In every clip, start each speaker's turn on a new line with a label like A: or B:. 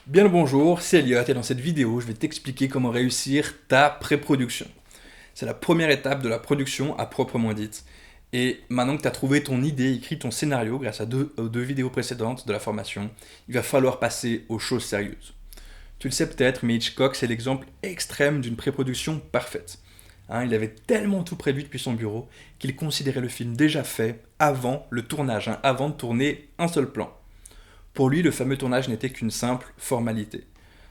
A: Bien le bonjour, c'est Elliot et dans cette vidéo, je vais t'expliquer comment réussir ta pré-production. C'est la première étape de la production à proprement dite. Et maintenant que tu as trouvé ton idée, écrit ton scénario grâce aux deux vidéos précédentes de la formation, il va falloir passer aux choses sérieuses. Tu le sais peut-être, mais Hitchcock, c'est l'exemple extrême d'une pré-production parfaite. Il avait tellement tout prévu depuis son bureau qu'il considérait le film déjà fait avant le tournage, avant de tourner un seul plan. Pour lui, le fameux tournage n'était qu'une simple formalité.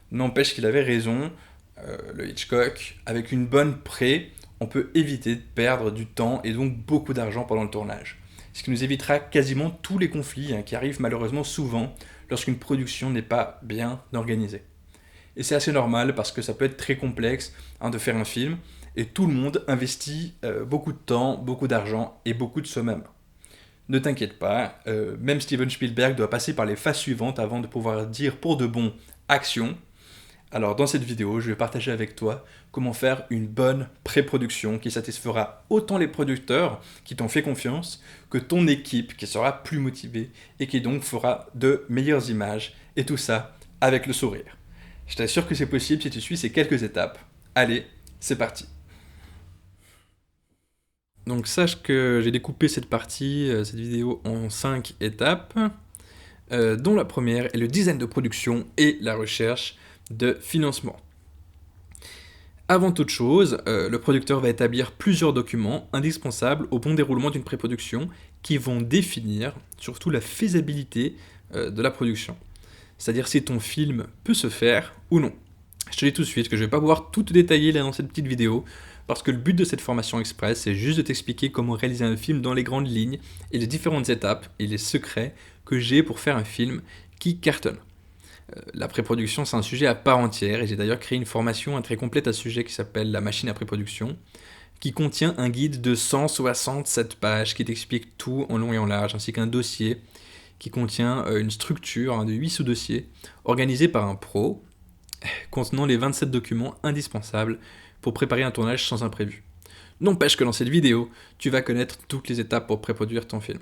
A: N'empêche qu'il avait raison, le Hitchcock, avec une bonne pré, on peut éviter de perdre du temps et donc beaucoup d'argent pendant le tournage. Ce qui nous évitera quasiment tous les conflits qui arrivent malheureusement souvent lorsqu'une production n'est pas bien organisée. Et c'est assez normal parce que ça peut être très complexe de faire un film et tout le monde investit beaucoup de temps, beaucoup d'argent et beaucoup de soi-même. Ne t'inquiète pas, même Steven Spielberg doit passer par les phases suivantes avant de pouvoir dire pour de bon action. Alors dans cette vidéo, je vais partager avec toi comment faire une bonne pré-production qui satisfera autant les producteurs qui t'ont fait confiance que ton équipe qui sera plus motivée et qui donc fera de meilleures images et tout ça avec le sourire. Je t'assure que c'est possible si tu suis ces quelques étapes. Allez, c'est parti. Donc sache que j'ai découpé cette partie, cette vidéo en 5 étapes, dont la première est le design de production et la recherche de financement. Avant toute chose, le producteur va établir plusieurs documents indispensables au bon déroulement d'une pré-production qui vont définir surtout la faisabilité de la production. C'est-à-dire si ton film peut se faire ou non. Je te dis tout de suite que je ne vais pas pouvoir tout te détailler là dans cette petite vidéo, parce que le but de cette formation express, c'est juste de t'expliquer comment réaliser un film dans les grandes lignes et les différentes étapes et les secrets que j'ai pour faire un film qui cartonne. La pré-production, c'est un sujet à part entière, et j'ai d'ailleurs créé une formation très complète à ce sujet qui s'appelle La machine à pré-production, qui contient un guide de 167 pages qui t'explique tout en long et en large, ainsi qu'un dossier qui contient une structure de 8 sous-dossiers organisés par un pro, contenant les 27 documents indispensables pour préparer un tournage sans imprévu. N'empêche que dans cette vidéo, tu vas connaître toutes les étapes pour pré-produire ton film.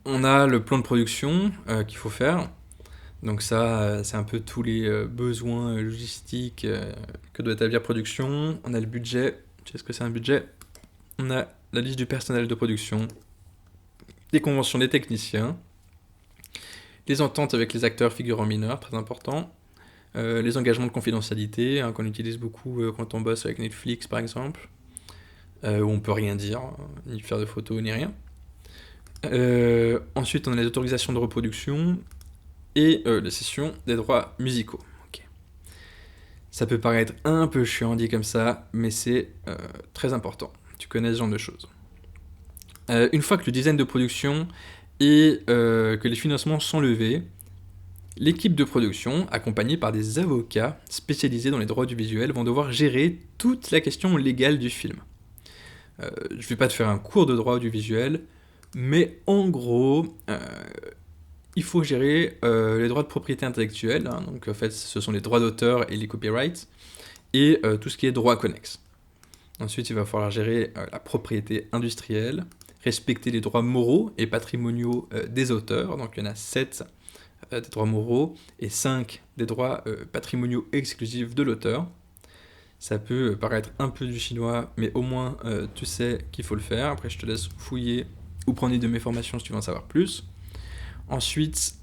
A: On a le plan de production qu'il faut faire. Donc ça, c'est un peu tous les besoins logistiques que doit établir production. On a le budget. Tu sais ce que c'est un budget? On a la liste du personnel de production, les conventions des techniciens, les ententes avec les acteurs figurants mineurs, très important, les engagements de confidentialité, qu'on utilise beaucoup quand on bosse avec Netflix par exemple, où on peut rien dire, ni faire de photos, ni rien. Ensuite, on a les autorisations de reproduction et les cessions des droits musicaux. Okay. Ça peut paraître un peu chiant dit comme ça, mais c'est très important. Tu connais ce genre de choses. Une fois que le design de production et que les financements sont levés, l'équipe de production, accompagnée par des avocats spécialisés dans les droits audiovisuels, vont devoir gérer toute la question légale du film. Je ne vais pas te faire un cours de droit audiovisuel, mais en gros, il faut gérer les droits de propriété intellectuelle, donc en fait ce sont les droits d'auteur et les copyrights, et tout ce qui est droit connexe. Ensuite, il va falloir gérer la propriété industrielle, respecter les droits moraux et patrimoniaux des auteurs, donc il y en a 7 des droits moraux et 5 des droits patrimoniaux exclusifs de l'auteur. Ça peut paraître un peu du chinois, mais au moins tu sais qu'il faut le faire. Après, je te laisse fouiller ou prendre une de mes formations si tu veux en savoir plus. Ensuite,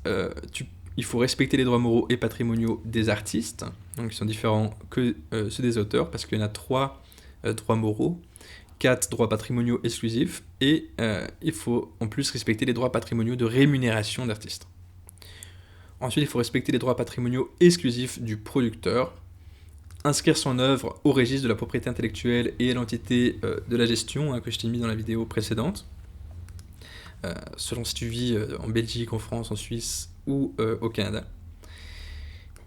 A: il faut respecter les droits moraux et patrimoniaux des artistes, donc ils sont différents que ceux des auteurs, parce qu'il y en a 3 droits moraux, 4 droits patrimoniaux exclusifs, et il faut en plus respecter les droits patrimoniaux de rémunération d'artistes. Ensuite, il faut respecter les droits patrimoniaux exclusifs du producteur, inscrire son œuvre au registre de la propriété intellectuelle et à l'entité de la gestion que je t'ai mis dans la vidéo précédente, selon si tu vis en Belgique, en France, en Suisse ou au Canada.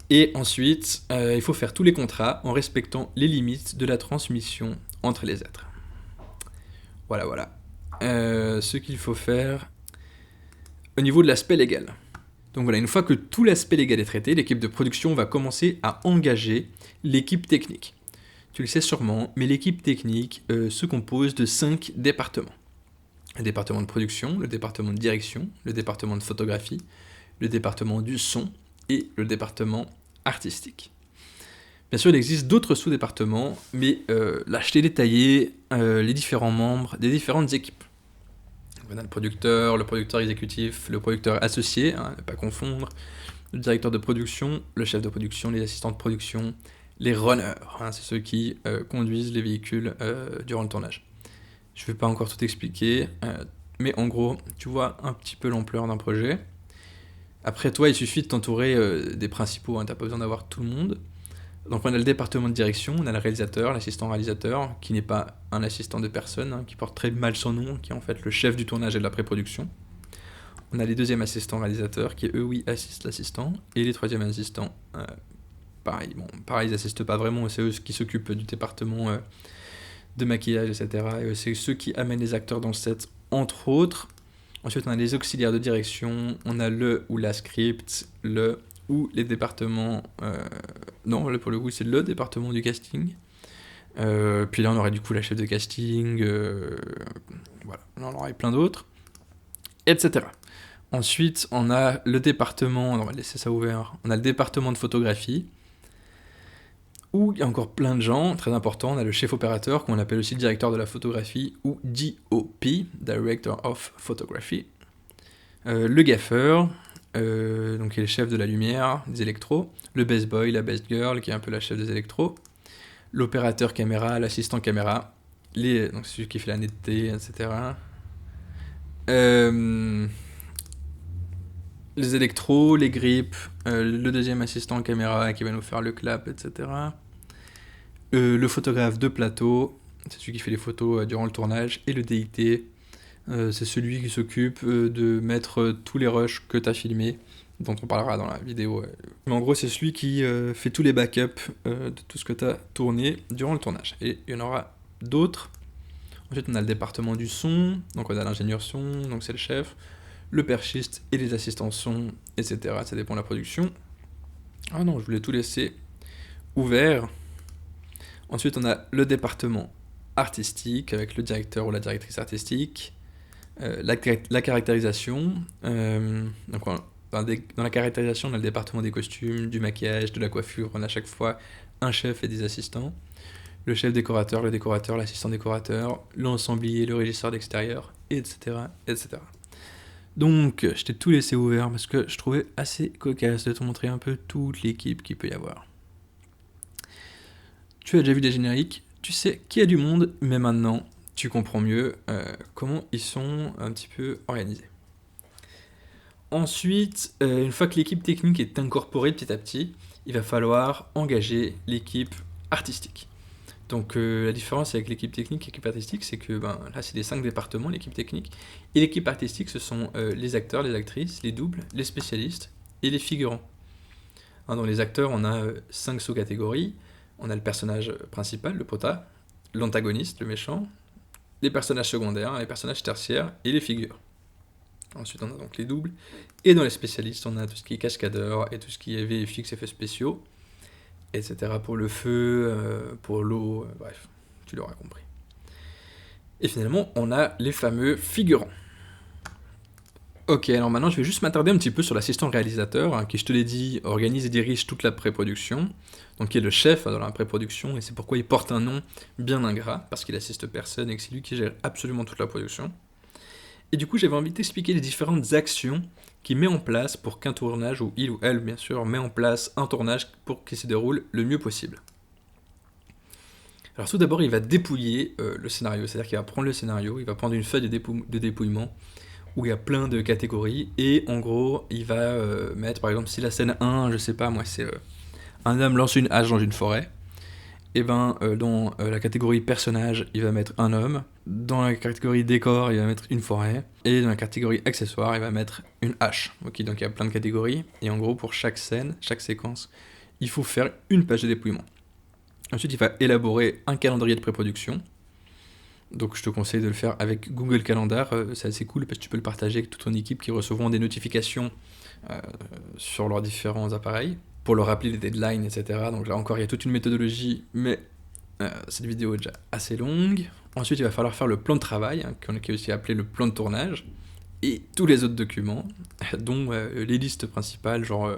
A: Et ensuite, il faut faire tous les contrats en respectant les limites de la transmission entre les êtres. Voilà. Ce qu'il faut faire au niveau de l'aspect légal. Donc voilà, une fois que tout l'aspect légal est traité, l'équipe de production va commencer à engager l'équipe technique. Tu le sais sûrement, mais l'équipe technique se compose de 5 départements. Le département de production, le département de direction, le département de photographie, le département du son et le département artistique. Bien sûr, il existe d'autres sous-départements, mais là, je t'ai détaillé les différents membres des différentes équipes. On a le producteur exécutif, le producteur associé, ne pas confondre, le directeur de production, le chef de production, les assistants de production, les runners, c'est ceux qui conduisent les véhicules durant le tournage. Je ne vais pas encore tout expliquer, mais en gros, tu vois un petit peu l'ampleur d'un projet. Après toi, il suffit de t'entourer des principaux, tu n'as pas besoin d'avoir tout le monde. Donc on a le département de direction, on a le réalisateur, l'assistant réalisateur, qui n'est pas un assistant de personne, qui porte très mal son nom, qui est en fait le chef du tournage et de la pré-production. On a les deuxièmes assistants réalisateurs, qui eux, oui, assistent l'assistant, et les troisièmes assistants, pareil, ils n'assistent pas vraiment, c'est eux qui s'occupent du département de maquillage, etc. Et c'est ceux qui amènent les acteurs dans le set, entre autres. Ensuite, on a les auxiliaires de direction, on a le ou la script, le ou les départements... non, là, pour le coup, c'est le département du casting. Puis là, on aurait du coup la chef de casting, voilà, là, on aurait plein d'autres, etc. Ensuite, on a le département... On va laisser ça ouvert. On a le département de photographie, où il y a encore plein de gens, très important. On a le chef opérateur, qu'on appelle aussi directeur de la photographie, ou DOP, Director of Photography. Le gaffeur, donc qui est le chef de la lumière, des électros. Le best boy, la best girl, qui est un peu la chef des électros. L'opérateur caméra, l'assistant caméra, donc c'est celui qui fait la netteté, etc. Les électros, les grips, le deuxième assistant caméra qui va nous faire le clap, etc. Le photographe de plateau, c'est celui qui fait les photos durant le tournage, et le DIT, c'est celui qui s'occupe de mettre tous les rushs que tu as filmés, dont on parlera dans la vidéo. Mais en gros, c'est celui qui fait tous les backups de tout ce que tu as tourné durant le tournage. Et il y en aura d'autres. Ensuite, on a le département du son, donc on a l'ingénieur son, donc c'est le chef, le perchiste et les assistants son, etc. Ça dépend de la production. Ah non, je voulais tout laisser ouvert. Ensuite, on a le département artistique, avec le directeur ou la directrice artistique, la caractérisation, donc dans la caractérisation, on a le département des costumes, du maquillage, de la coiffure, on a à chaque fois un chef et des assistants, le chef décorateur, le décorateur, l'assistant décorateur, l'ensemblier, le régisseur d'extérieur, etc., etc. Donc, je t'ai tout laissé ouvert parce que je trouvais assez cocasse de te montrer un peu toute l'équipe qu'il peut y avoir. Tu as déjà vu des génériques, tu sais qu'il y a du monde, mais maintenant, tu comprends mieux comment ils sont un petit peu organisés. Ensuite, une fois que l'équipe technique est incorporée petit à petit, il va falloir engager l'équipe artistique. Donc la différence avec l'équipe technique et l'équipe artistique, c'est que là, c'est les 5 départements, l'équipe technique. Et l'équipe artistique, ce sont les acteurs, les actrices, les doubles, les spécialistes et les figurants. Dans les acteurs, on a 5 sous-catégories. On a le personnage principal, le prota, l'antagoniste, le méchant, les personnages secondaires, les personnages tertiaires et les figures. Ensuite, on a donc les doubles. Et dans les spécialistes, on a tout ce qui est cascadeur et tout ce qui est VFX, effets spéciaux, etc. pour le feu, pour l'eau, bref, tu l'auras compris. Et finalement, on a les fameux figurants. Ok, alors maintenant, je vais juste m'attarder un petit peu sur l'assistant réalisateur, qui, je te l'ai dit, organise et dirige toute la pré-production, donc qui est le chef dans la pré-production, et c'est pourquoi il porte un nom bien ingrat, parce qu'il assiste personne et que c'est lui qui gère absolument toute la production. Et du coup, j'avais envie de t'expliquer les différentes actions qu'il met en place pour qu'un tournage, ou il ou elle, bien sûr, met en place un tournage pour qu'il se déroule le mieux possible. Alors tout d'abord, il va dépouiller le scénario, c'est-à-dire qu'il va prendre le scénario, il va prendre une feuille de dépouillement, où il y a plein de catégories, et en gros, il va mettre, par exemple, si la scène 1, je sais pas, moi, c'est un homme lance une hache dans une forêt, et dans la catégorie personnage, il va mettre un homme, dans la catégorie décor, il va mettre une forêt, et dans la catégorie accessoire, il va mettre une hache. Ok, donc il y a plein de catégories, et en gros, pour chaque scène, chaque séquence, il faut faire une page de dépouillement. Ensuite, il va élaborer un calendrier de pré-production. Donc je te conseille de le faire avec Google Calendar, c'est assez cool parce que tu peux le partager avec toute ton équipe qui recevront des notifications sur leurs différents appareils pour leur rappeler les deadlines, etc. Donc là encore, il y a toute une méthodologie, mais cette vidéo est déjà assez longue. Ensuite, il va falloir faire le plan de travail, qui est aussi appelé le plan de tournage, et tous les autres documents, dont les listes principales, genre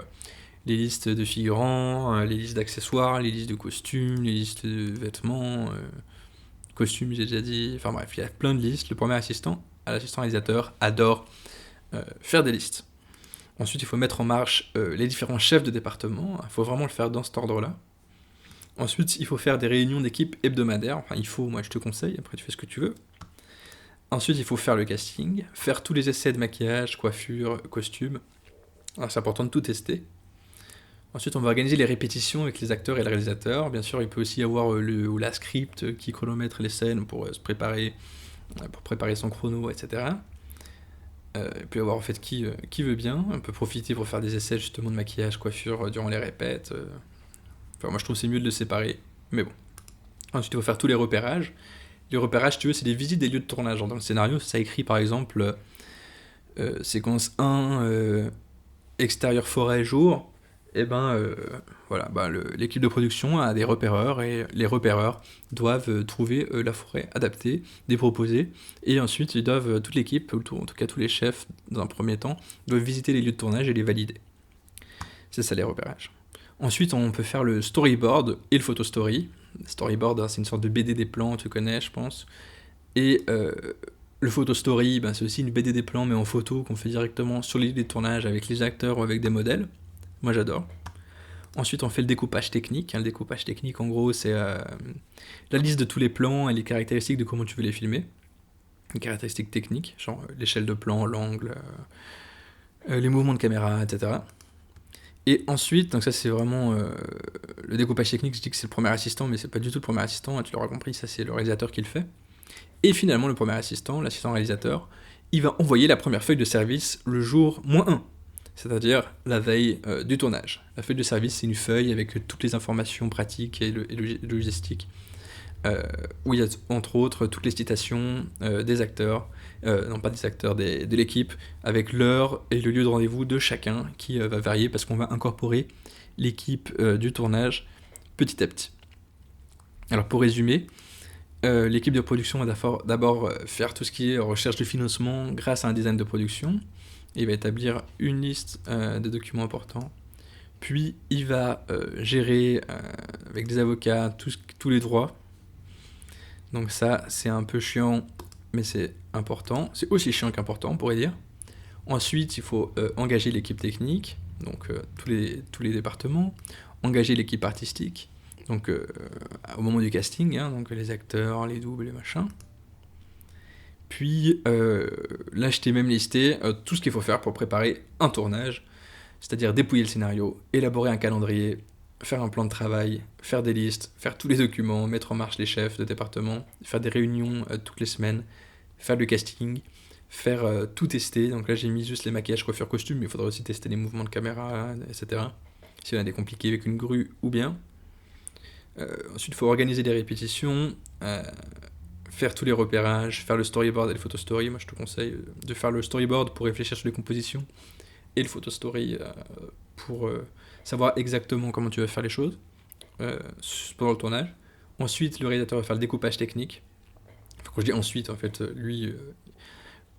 A: les listes de figurants, les listes d'accessoires, les listes de costumes, les listes de vêtements, costumes j'ai déjà dit, enfin bref, il y a plein de listes. Le premier assistant, l'assistant réalisateur, adore faire des listes. Ensuite, il faut mettre en marche les différents chefs de département, il faut vraiment le faire dans cet ordre-là. Ensuite, il faut faire des réunions d'équipe hebdomadaires, enfin il faut, moi je te conseille, après tu fais ce que tu veux. Ensuite, il faut faire le casting, faire tous les essais de maquillage, coiffure, costume. Alors, c'est important de tout tester. Ensuite, on va organiser les répétitions avec les acteurs et le réalisateur. Bien sûr, il peut aussi y avoir le ou la script qui chronomètre les scènes pour se préparer, pour préparer son chrono, etc. Il peut y avoir en fait qui veut bien. On peut profiter pour faire des essais justement de maquillage, coiffure durant les répètes. Enfin, moi, je trouve que c'est mieux de le séparer, mais bon. Ensuite, il faut faire tous les repérages. Les repérages, si tu veux, c'est des visites des lieux de tournage. Genre, dans le scénario, ça écrit par exemple séquence 1, extérieur forêt jour. Et ben voilà, l'équipe de production a des repéreurs et les repéreurs doivent trouver la forêt adaptée, des proposés, et ensuite ils doivent, toute l'équipe, en tout cas tous les chefs dans un premier temps, doivent visiter les lieux de tournage et les valider. C'est ça les repérages. Ensuite on peut faire le storyboard et le photo story. Storyboard, hein, c'est une sorte de BD des plans, tu connais je pense. Et le photo story, c'est aussi une BD des plans mais en photo qu'on fait directement sur les lieux de tournage avec les acteurs ou avec des modèles. Moi j'adore. Ensuite on fait le découpage technique. Le découpage technique en gros c'est la liste de tous les plans et les caractéristiques de comment tu veux les filmer. Les caractéristiques techniques, genre l'échelle de plan, l'angle, les mouvements de caméra, etc. Et ensuite, donc ça c'est vraiment le découpage technique, je dis que c'est le premier assistant, mais c'est pas du tout le premier assistant, tu l'auras compris, ça c'est le réalisateur qui le fait. Et finalement le premier assistant, l'assistant réalisateur, il va envoyer la première feuille de service le jour -1. C'est-à-dire la veille du tournage. La feuille de service, c'est une feuille avec toutes les informations pratiques et logistiques, où il y a entre autres toutes les citations des acteurs, non pas des acteurs, de l'équipe, avec l'heure et le lieu de rendez-vous de chacun, qui va varier parce qu'on va incorporer l'équipe du tournage petit à petit. Alors pour résumer, l'équipe de production va d'abord faire tout ce qui est recherche de financement grâce à un design de production. Il va établir une liste de documents importants, puis il va gérer avec des avocats tous les droits. Donc ça, c'est un peu chiant, mais c'est important. C'est aussi chiant qu'important, on pourrait dire. Ensuite, il faut engager l'équipe technique, donc tous les départements, engager l'équipe artistique, donc au moment du casting, hein, donc les acteurs, les doubles, les machins. Puis là, je t'ai même listé tout ce qu'il faut faire pour préparer un tournage, c'est-à-dire dépouiller le scénario, élaborer un calendrier, faire un plan de travail, faire des listes, faire tous les documents, mettre en marche les chefs de département, faire des réunions toutes les semaines, faire le casting, faire tout tester. Donc là, j'ai mis juste les maquillages, coiffure, costume, mais il faudra aussi tester les mouvements de caméra, etc. S'il y en a des compliqués avec une grue ou bien. Ensuite, il faut organiser des répétitions, faire tous les repérages, faire le storyboard et le photo story. Moi, je te conseille de faire le storyboard pour réfléchir sur les compositions et le photo story pour savoir exactement comment tu vas faire les choses pendant le tournage. Ensuite, le réalisateur va faire le découpage technique. Enfin, quand je dis ensuite, en fait, lui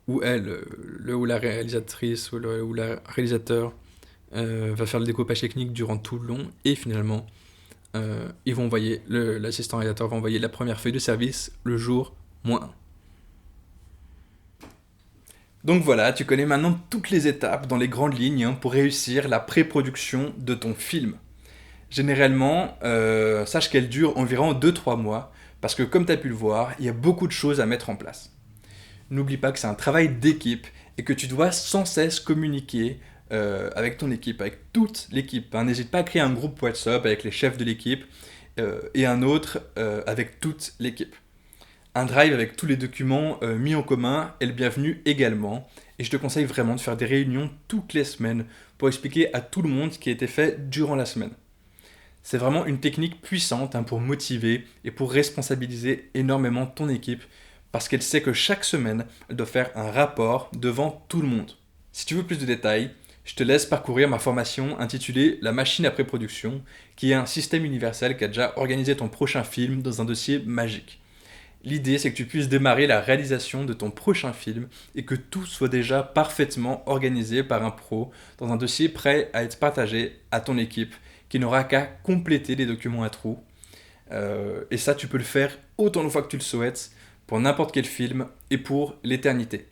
A: ou elle, le ou la réalisatrice ou la réalisateur va faire le découpage technique durant tout le long et finalement ils vont envoyer, l'assistant réalisateur va envoyer la première feuille de service le jour -1. Donc voilà, tu connais maintenant toutes les étapes dans les grandes lignes pour réussir la pré-production de ton film. Généralement, sache qu'elle dure environ 2-3 mois, parce que comme tu as pu le voir, il y a beaucoup de choses à mettre en place. N'oublie pas que c'est un travail d'équipe et que tu dois sans cesse communiquer avec ton équipe, avec toute l'équipe. N'hésite pas à créer un groupe WhatsApp avec les chefs de l'équipe et un autre avec toute l'équipe. Un drive avec tous les documents mis en commun est le bienvenu également. Et je te conseille vraiment de faire des réunions toutes les semaines pour expliquer à tout le monde ce qui a été fait durant la semaine. C'est vraiment une technique puissante pour motiver et pour responsabiliser énormément ton équipe parce qu'elle sait que chaque semaine, elle doit faire un rapport devant tout le monde. Si tu veux plus de détails, je te laisse parcourir ma formation intitulée « La machine à pré-production » qui est un système universel qui a déjà organisé ton prochain film dans un dossier magique. L'idée, c'est que tu puisses démarrer la réalisation de ton prochain film et que tout soit déjà parfaitement organisé par un pro dans un dossier prêt à être partagé à ton équipe qui n'aura qu'à compléter les documents à trous. Et ça, tu peux le faire autant de fois que tu le souhaites pour n'importe quel film et pour l'éternité.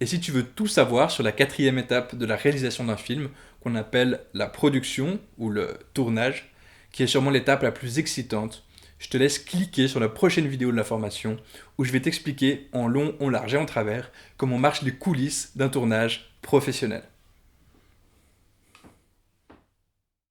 A: Et si tu veux tout savoir sur la quatrième étape de la réalisation d'un film, qu'on appelle la production ou le tournage, qui est sûrement l'étape la plus excitante, je te laisse cliquer sur la prochaine vidéo de la formation où je vais t'expliquer en long, en large et en travers comment marchent les coulisses d'un tournage professionnel.